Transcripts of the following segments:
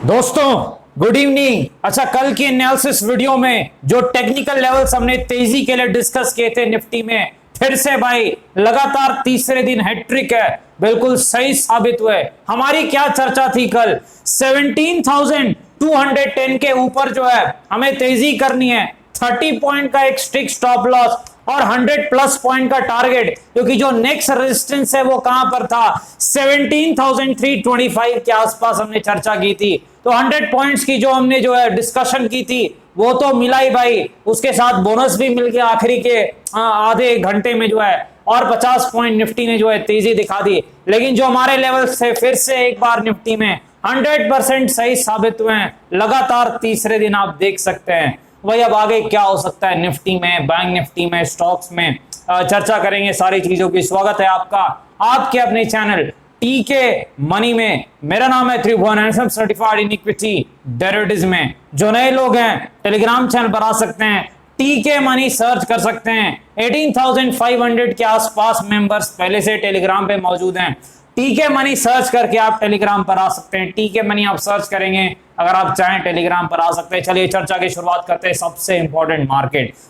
दोस्तों good evening. अच्छा, कल की एनालिसिस वीडियो में जो टेक्निकल लेवल्स हमने तेजी के लिए डिस्कस किए थे निफ्टी में, फिर से भाई लगातार तीसरे दिन हैट्रिक है, बिल्कुल सही साबित हुए। हमारी क्या चर्चा थी कल? 17,210 के ऊपर जो है हमें तेजी करनी है, 30 पॉइंट का एक स्ट्रिक्ट स्टॉप लॉस और 100 प्लस पॉइंट का टारगेट, क्योंकि जो नेक्स्ट रेजिस्टेंस है वो कहां पर था? 17,325 के आसपास हमने चर्चा की थी। तो 100 पॉइंट्स की जो हमने जो है डिस्कशन की थी वो तो मिला ही भाई, उसके साथ बोनस भी मिल गया आखिरी के आधे घंटे में जो है, और 50 पॉइंट निफ्टी ने जो है तेजी दिखा दी। लेकिन जो हमारे लेवल से फिर से एक बार निफ्टी में 100% सही साबित हुए हैं लगातार तीसरे दिन। आप देख सकते हैं भाई अब आगे क्या हो सकता है निफ्टी में, बैंक निफ्टी में, स्टॉक्स में, चर्चा करेंगे सारी चीजों की। स्वागत है आपका आपके अपने चैनल टीके मनी में। मेरा नाम है त्रिभुवन, सर्टिफाइड इन इक्विटी डेरिवेटिव्स में। जो नए लोग हैं टेलीग्राम चैनल पर आ सकते हैं, टीके मनी सर्च कर सकते हैं। 18,500 के आसपास मेंबर्स पहले से टेलीग्राम पे मौजूद हैं। टीके मनी सर्च करके आप टेलीग्राम पर आ सकते हैं। टीके मनी आप सर्च करेंगे, अगर आप चाहें टेलीग्राम पर आ सकते हैं। चलिए चर्चा की शुरुआत करते हैं। सबसे इंपॉर्टेंट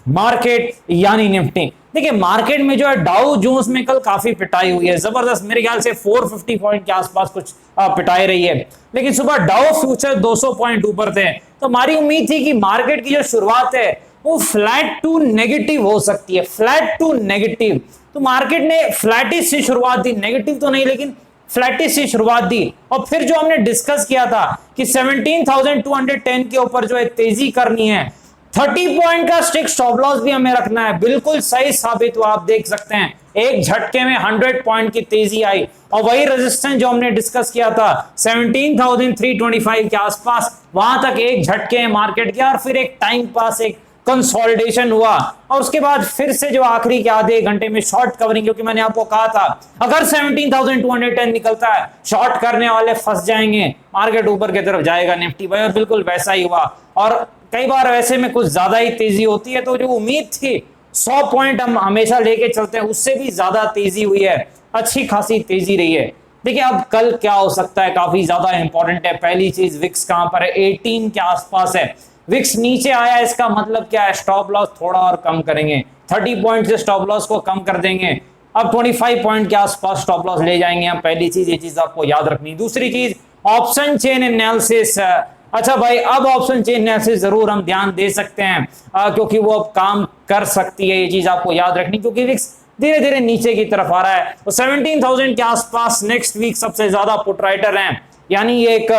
मार्केट यानी निफ्टी। देखिए मार्केट में जो है डाउ जोन्स में कल काफी पिटाई हुई है, जबरदस्त। मेरे ख्याल से 450 पॉइंट के आसपास कुछ पिटाई रही है, लेकिन सुबह डाउ फ्यूचर 200 पॉइंट ऊपर थे। तो हमारी उम्मीद थी कि मार्केट की जो शुरुआत है वो फ्लैट टू नेगेटिव हो सकती है, फ्लैट टू नेगेटिव। तो मार्केट ने फ्लैटिश से शुरुआत दी, नेगेटिव तो नहीं लेकिन फ्लैटिश से शुरुआत दी। और फिर जो हमने डिस्कस किया था कि 17,210 के ऊपर जो है तेजी करनी है, 30 पॉइंट का स्ट्रिक्ट स्टॉप लॉस भी हमें रखना है, बिल्कुल सही साबित हुआ। आप देख सकते हैं एक झटके में 100 पॉइंट की तेजी आई। और वही रेजिस्टेंस जो हमने डिस्कस किया था 17,325 के आसपास, वहां तक एक झटके में मार्केट गया और फिर एक टाइम पास, एक कंसोलिडेशन हुआ। और उसके बाद फिर से जो आखिरी के आधे घंटे में शॉर्ट कवरिंग, क्योंकि मैंने आपको कहा था अगर 17,210 निकलता है शॉर्ट करने वाले फंस जाएंगे, मार्केट ऊपर की तरफ जाएगा निफ्टी भाई, और बिल्कुल वैसा ही हुआ। और कई बार वैसे में कुछ ज्यादा ही तेजी होती है, तो जो उम्मीद थी 100 पॉइंट हम हमेशा लेके चलते हैं, उससे भी ज्यादा तेजी हुई है, अच्छी खासी तेजी रही है। देखिए अब कल क्या हो सकता है, काफी ज्यादा इंपॉर्टेंट है। पहली चीज, विक्स कहां पर है? 18 के आसपास है। विक्स नीचे आया, इसका मतलब क्या है? स्टॉप लॉस थोड़ा और कम करेंगे, 30 पॉइंट से स्टॉप लॉस को कम कर देंगे। अब 25 पॉइंट के आसपास स्टॉप लॉस ले जाएंगे हम। पहली चीज, ये चीज आपको याद रखनी। दूसरी चीज, ऑप्शन चेन एनालिसिस। अच्छा भाई, अब ऑप्शन चेन एनालिसिस जरूर हम ध्यान दे सकते हैं, क्योंकि वो अब काम कर सकती है। ये चीज आपको याद रखनी, क्योंकि विक्स धीरे धीरे नीचे की तरफ आ रहा है। तो 17,000 के आसपास नेक्स्ट वीक सबसे ज्यादा पुट राइटर हैं, यानी ये एक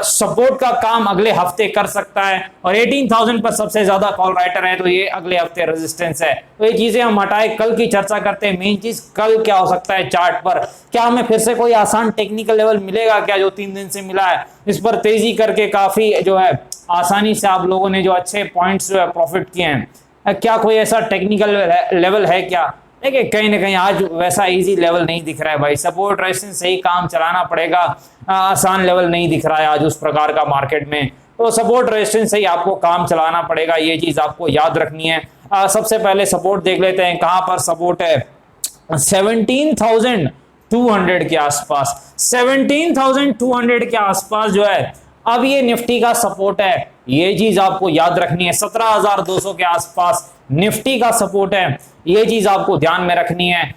सपोर्ट का काम अगले हफ्ते कर सकता है। और 18,000 पर सबसे ज्यादा कॉल राइटर है, तो ये अगले हफ्ते रेजिस्टेंस है। तो ये चीजें हम हटाए, कल की चर्चा करते हैं। मेन चीज कल क्या हो सकता है चार्ट पर? क्या हमें फिर से कोई आसान टेक्निकल लेवल मिलेगा क्या, जो 3 दिन से मिला है? इस पर तेजी करके काफी जो है आसानी से आप लोगों ने जो अच्छे पॉइंट्स जो है प्रॉफिट किए हैं। क्या कोई ऐसा टेक्निकल लेवल है क्या? देखिए कहीं ना कहीं आज वैसा इजी लेवल नहीं दिख रहा है भाई, सपोर्ट रेजिस्टेंस से ही काम चलाना पड़ेगा। आसान लेवल नहीं दिख रहा है आज उस प्रकार का मार्केट में, तो सपोर्ट रेजिस्टेंस से ही आपको काम चलाना पड़ेगा। ये चीज आपको याद रखनी है। सबसे पहले सपोर्ट देख लेते हैं, कहां पर सपोर्ट है? 17,200 के आसपास, 17,200 के आसपास जो है अब ये निफ्टी का सपोर्ट है। ये चीज आपको याद रखनी है। 17,200 के आसपास निफ्टी का सपोर्ट है, ये चीज आपको ध्यान में रखनी है।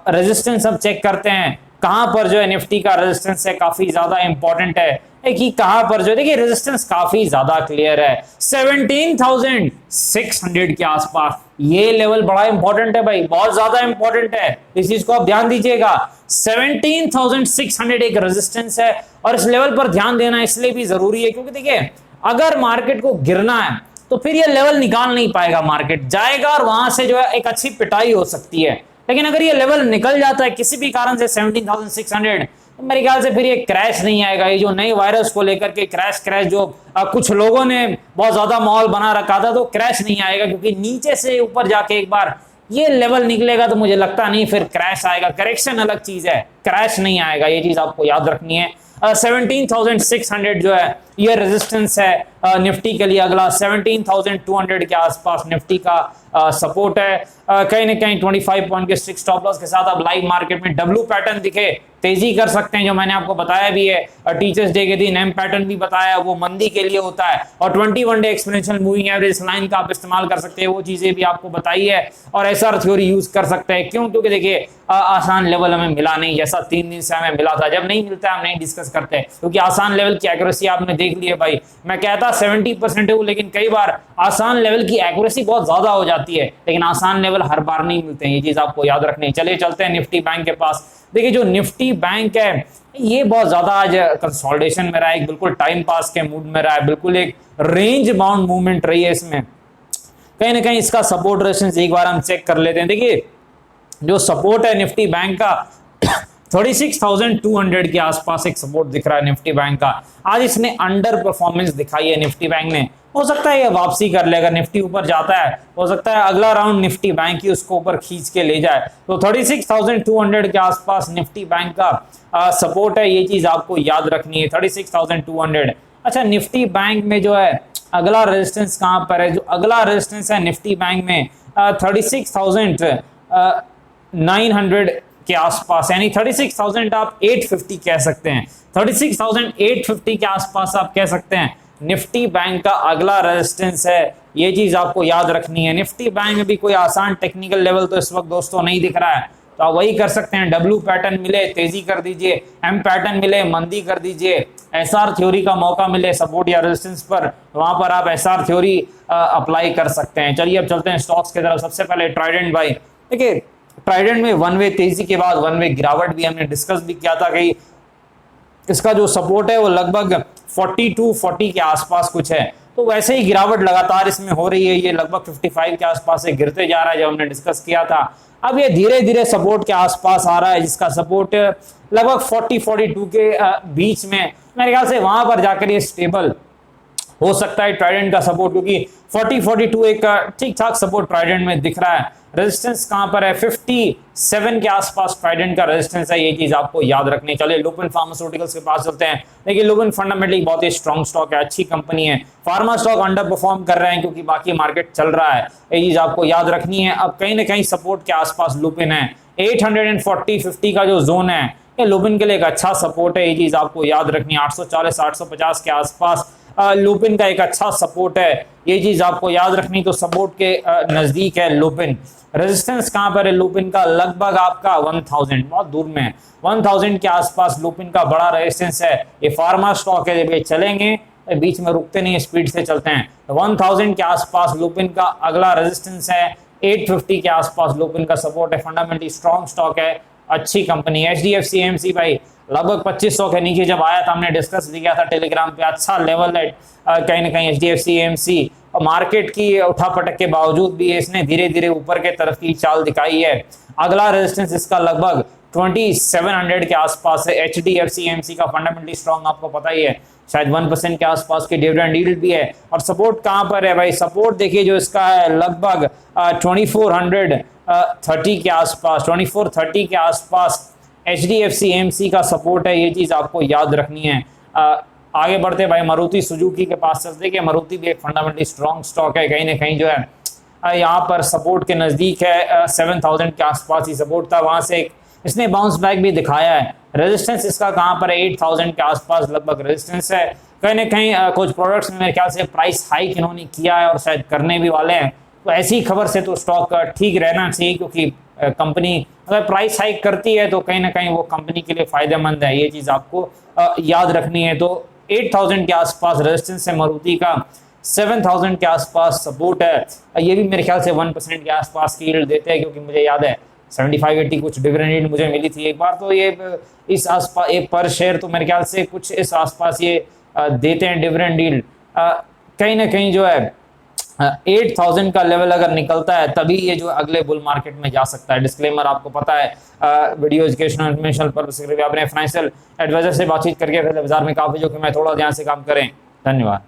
रेजिस्टेंस हम चेक करते हैं, कहां पर जो है निफ्टी का रेजिस्टेंस है, काफी ज्यादा इंपॉर्टेंट है कि कहां पर जो, देखिए रेजिस्टेंस काफी ज्यादा क्लियर है 17,600 के आसपास। ये लेवल बड़ा इंपॉर्टेंट है भाई, बहुत ज्यादा इंपॉर्टेंट है, इस चीज को आप ध्यान दीजिएगा। 17,600 एक रेजिस्टेंस है, और इस लेवल पर ध्यान देना इसलिए भी जरूरी है क्योंकि देखिए अगर मार्केट को गिरना है तो फिर ये लेवल निकाल नहीं पाएगा, मार्केट जाएगा और वहां से जो है एक अच्छी पिटाई हो सकती है। लेकिन अगर ये लेवल निकल जाता है किसी भी कारण से 17,600, तो मेरे ख्याल से फिर ये क्रैश नहीं आएगा। ये जो नए वायरस को लेकर के क्रैश जो कुछ लोगों ने बहुत ज्यादा माहौल बना रखा था, तो क्रैश नहीं आएगा, क्योंकि नीचे से ऊपर जाके एक बार ये लेवल निकलेगा तो मुझे लगता नहीं फिर क्रैश आएगा। करेक्शन अलग चीज है, क्रैश नहीं आएगा, ये चीज आपको याद रखनी है। 17,600 जो है ये रेजिस्टेंस है निफ्टी के लिए। अगला 17,200 के आसपास निफ्टी का सपोर्ट है। कहीं ना कहीं 25 पॉइंट के स्ट्रिक्ट स्टॉप लॉस के साथ अब लाइव मार्केट में डब्ल्यू पैटर्न दिखे तेजी कर सकते हैं, जो मैंने आपको बताया भी है टीचर्स डे के दिन। एम पैटर्न भी बताया, वो मंदी के लिए होता है। और 21 day exponential moving average line का आप इस्तेमाल कर सकते हैं, वो चीजें भी आपको बताई है। और एसआर थ्योरी यूज कर सकते हैं। क्यों? क्योंकि देखिए आसान लेवल हमें मिला नहीं, जैसा 3 दिन से हमें मिला था। जब नहीं मिलता है हम नहीं डिस्कस करते, क्योंकि आसान लेवल की एक्यूरेसी आपने देख ली है भाई। मैं कहता 70% हूं, लेकिन कई बार आसान लेवल की एक्यूरेसी बहुत ज्यादा हो जाती है, लेकिन आसान लेवल हर बार नहीं मिलते हैं। ये चीज आपको याद रखनी है। चलिए चलते हैं निफ्टी बैंक के पास। देखिए जो निफ्टी बैंक है ये बहुत ज्यादा आज कंसोलिडेशन में रहा है, बिल्कुल टाइम पास के मूड में रहा है, बिल्कुल एक रेंज बाउंड मूवमेंट रही है इसमें। कहीं ना कहीं इसका सपोर्ट रेजिस्टेंस एक बार हम चेक कर लेते हैं। देखिए जो सपोर्ट है निफ्टी बैंक का 36,200 के आसपास एक सपोर्ट दिख रहा है निफ्टी बैंक का। आज इसने अंडर परफॉर्मेंस दिखाई है निफ्टी बैंक ने। हो सकता है ये वापसी कर ले, अगर निफ्टी ऊपर जाता है हो सकता है अगला राउंड निफ्टी बैंक ही उसको ऊपर खींच के ले जाए। तो 36,200 के आसपास निफ्टी बैंक का सपोर्ट है, ये चीज आपको याद रखनी है 36,200। अच्छा निफ्टी बैंक में जो है अगला रेजिस्टेंस कहां पर है? जो अगला रेजिस्टेंस है निफ्टी बैंक में 36,900 के आसपास, यानी 36,000 आप 850 कह सकते हैं। 36,850 के आसपास आप कह सकते हैं निफ्टी बैंक का अगला रेजिस्टेंस है। ये चीज आपको याद रखनी है। निफ्टी बैंक में भी कोई आसान टेक्निकल लेवल तो इस वक्त दोस्तों नहीं दिख रहा है, तो आप वही कर सकते हैं। डब्ल्यू पैटर्न मिले तेजी कर दीजिए, एम पैटर्न मिले मंदी कर दीजिए, एसआर थ्योरी का मौका मिले सपोर्ट या रेजिस्टेंस पर, वहां पर आप एसआर थ्योरी अप्लाई कर सकते हैं। चलिए अब चलते हैं स्टॉक्स की तरफ। सबसे पहले ट्राइडेंट भाई। देखिए ट्राइडेंट में वन वे तेजी के बाद वन वे गिरावट भी हमने डिस्कस भी किया था कि इसका जो सपोर्ट है वो लगभग 42-40 के आसपास कुछ है। तो वैसे ही गिरावट लगातार इसमें हो रही है, ये लगभग 55 के आसपास से गिरते जा रहा है, जब हमने डिस्कस किया था। अब ये धीरे धीरे सपोर्ट के आसपास आ रहा है, जिसका सपोर्ट लगभग 40-42 के बीच में, मेरे ख्याल से वहां पर जाकर ये स्टेबल हो सकता है ट्राइडेंट का सपोर्ट, क्योंकि 40-42 एक ठीक ठाक सपोर्ट ट्राइडेंट में दिख रहा है। रेजिस्टेंस कहां पर है? 57 के आसपास ट्राइडेंट का रेजिस्टेंस है, ये चीज आपको याद रखनी। चलिए लुपिन फार्मास्यूटिकल्स के पास चलते हैं। देखिए लुपिन फंडामेंटली बहुत ही स्ट्रॉन्ग स्टॉक है, अच्छी कंपनी है। फार्मा स्टॉक अंडर परफॉर्म कर रहे हैं क्योंकि बाकी मार्केट चल रहा है, ये चीज आपको याद रखनी है। अब कहीं ना कहीं सपोर्ट के आसपास लुपिन है। 840-50 का जो जोन है ये लुपिन के लिए एक अच्छा सपोर्ट है, ये चीज आपको याद रखनी है। 840-850 के आसपास लुपिन का एक अच्छा सपोर्ट है, ये चीज आपको याद रखनी। तो सपोर्ट के नजदीक है लुपिन। रेजिस्टेंस कहां पर है लुपिन का? लगभग आपका 1000, बहुत दूर में है। 1000 के आसपास लुपिन का बड़ा रेजिस्टेंस है। ये फार्मा स्टॉक है, जब ये चलेंगे बीच में रुकते नहीं, स्पीड से चलते हैं। 1000 के आसपास लुपिन का अगला रेजिस्टेंस है। 850 के आसपास लुपिन का सपोर्ट है। फंडामेंटली स्ट्रॉन्ग स्टॉक है, अच्छी कंपनी है। HDFC AMC भाई लगभग 2500 के नीचे जब आया था, हमने डिस्कस भी किया था टेलीग्राम पे, अच्छा लेवल है कहीं ना कहीं HDFC AMC। और मार्केट की उठापटक के बावजूद भी इसने धीरे धीरे ऊपर के तरफ की चाल दिखाई है। अगला रेजिस्टेंस इसका लगभग 2700 के आसपास है। HDFC AMC का फंडामेंटली स्ट्रॉन्ग आपको पता ही है, शायद 1% के आसपास की डिविडेंड यील्ड भी है। और सपोर्ट कहां पर है भाई? सपोर्ट देखिए जो इसका है लगभग 2430 के आसपास, 2430 के आसपास HDFC AMC का सपोर्ट है, ये चीज आपको याद रखनी है। आगे बढ़ते भाई मारुति सुजुकी के पास चलते कि मारुति भी एक फंडामेंटली स्ट्रॉन्ग स्टॉक है, कहीं ना कहीं जो है यहाँ पर सपोर्ट के नजदीक है। 7000 के आसपास ही सपोर्ट था, वहां से इसने बाउंस बैक भी दिखाया है। रेजिस्टेंस इसका कहां पर है? 8000 के आसपास लगभग रेजिस्टेंस है। कहीं ना कहीं कुछ प्रोडक्ट्स में मेरे ख्याल से प्राइस हाइक इन्होंने किया है और शायद करने भी वाले हैं, तो ऐसी खबर से तो स्टॉक ठीक रहना चाहिए, क्योंकि कंपनी अगर प्राइस हाइक करती है तो कहीं ना कहीं वो कंपनी के लिए फायदेमंद है, ये चीज आपको याद रखनी है। तो 8000 के आसपास रेजिस्टेंस है मारुति का, 7000 के आसपास सपोर्ट है। ये भी मेरे ख्याल से 1% के आसपास की यील्ड देते हैं, क्योंकि मुझे याद है 75-80 कुछ डिविडेंड यील्ड मुझे मिली थी एक बार। तो ये इस आसपास एक पर शेयर तो मेरे ख्याल से कुछ इस आसपास ये देते हैं डिविडेंड यील्ड। कहीं ना कहीं जो है 8000 का लेवल अगर निकलता है तभी ये जो अगले बुल मार्केट में जा सकता है। डिस्क्लेमर आपको पता है, वीडियो एजुकेशनल इन्फॉर्मेशनल पर्पस के लिए अपने फाइनेंशियल एडवाइजर से बातचीत करके बाजार में काफी जोखिम है, थोड़ा ध्यान से काम करें। धन्यवाद।